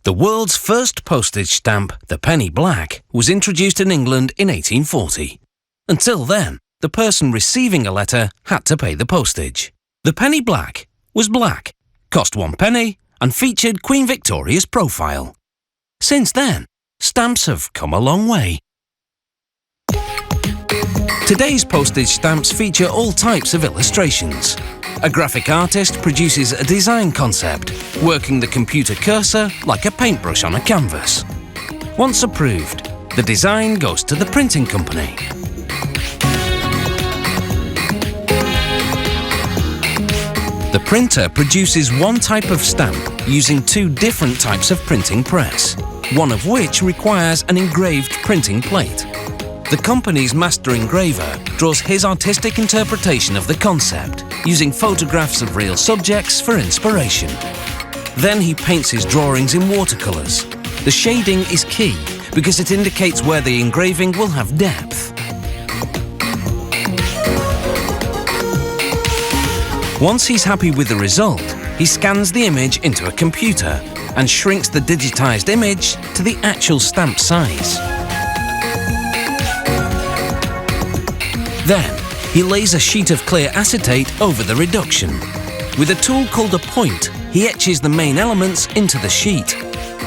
The world's first postage stamp, the penny black, was introduced in England in 1840. Until then, the person receiving a letter had to pay the postage. The penny black was black, cost 1 penny, and featured Queen Victoria's profile. Since then, stamps have come a long way. Today's postage stamps feature all types of illustrations. A graphic artist produces a design concept, working the computer cursor like a paintbrush on a canvas. Once approved, the design goes to the printing company. The printer produces one type of stamp using 2 different types of printing press, one of which requires an engraved printing plate. The company's master engraver draws his artistic interpretation of the concept, using photographs of real subjects for inspiration. Then he paints his drawings in watercolours. The shading is key because it indicates where the engraving will have depth. Once he's happy with the result, he scans the image into a computer and shrinks the digitized image to the actual stamp size. Then, he lays a sheet of clear acetate over the reduction. With a tool called a point, he etches the main elements into the sheet.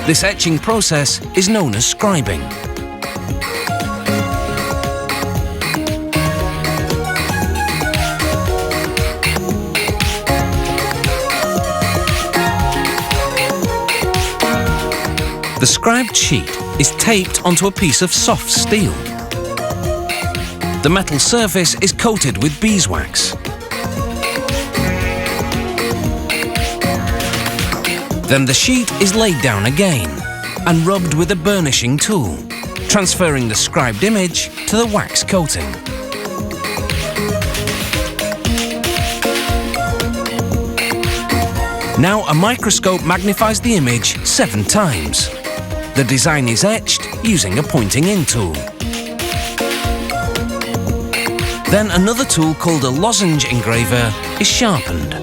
This etching process is known as scribing. The scribed sheet is taped onto a piece of soft steel. The metal surface is coated with beeswax. Then the sheet is laid down again and rubbed with a burnishing tool, transferring the scribed image to the wax coating. Now a microscope magnifies the image 7 times. The design is etched using a pointing-in tool. Then another tool called a lozenge engraver is sharpened.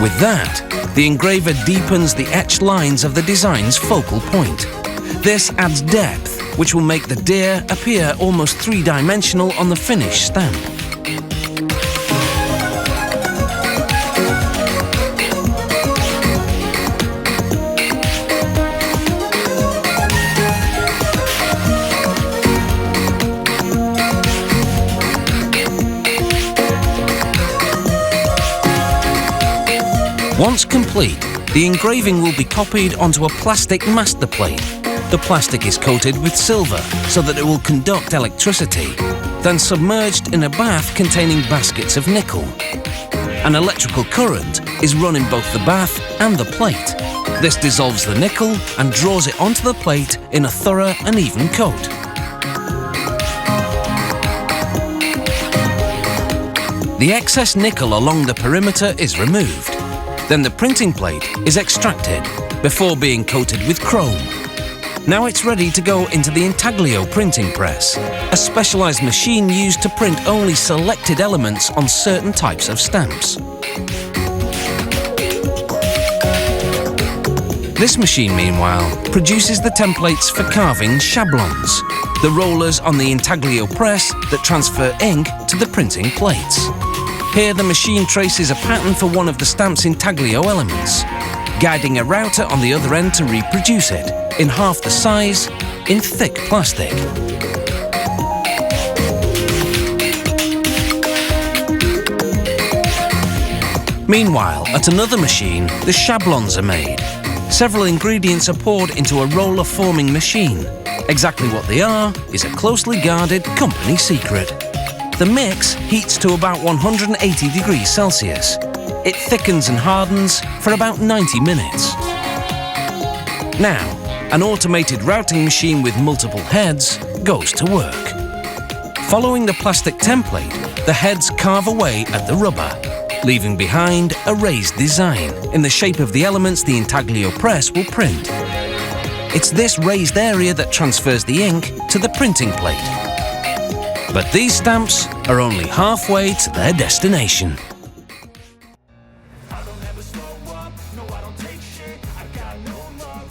With that, the engraver deepens the etched lines of the design's focal point. This adds depth, which will make the deer appear almost 3-dimensional on the finished stamp. Once complete, the engraving will be copied onto a plastic master plate. The plastic is coated with silver so that it will conduct electricity, then submerged in a bath containing baskets of nickel. An electrical current is run in both the bath and the plate. This dissolves the nickel and draws it onto the plate in a thorough and even coat. The excess nickel along the perimeter is removed. Then the printing plate is extracted before being coated with chrome. Now it's ready to go into the intaglio printing press, a specialized machine used to print only selected elements on certain types of stamps. This machine, meanwhile, produces the templates for carving shablons, the rollers on the intaglio press that transfer ink to the printing plates. Here the machine traces a pattern for one of the stamp's intaglio elements, guiding a router on the other end to reproduce it, in half the size, in thick plastic. Meanwhile, at another machine, the shablons are made. Several ingredients are poured into a roller-forming machine. Exactly what they are is a closely guarded company secret. The mix heats to about 180 degrees Celsius. It thickens and hardens for about 90 minutes. Now, an automated routing machine with multiple heads goes to work. Following the plastic template, the heads carve away at the rubber, leaving behind a raised design in the shape of the elements the intaglio press will print. It's this raised area that transfers the ink to the printing plate. But these stamps are only halfway to their destination. never slow up, no I don't take shit, I got no love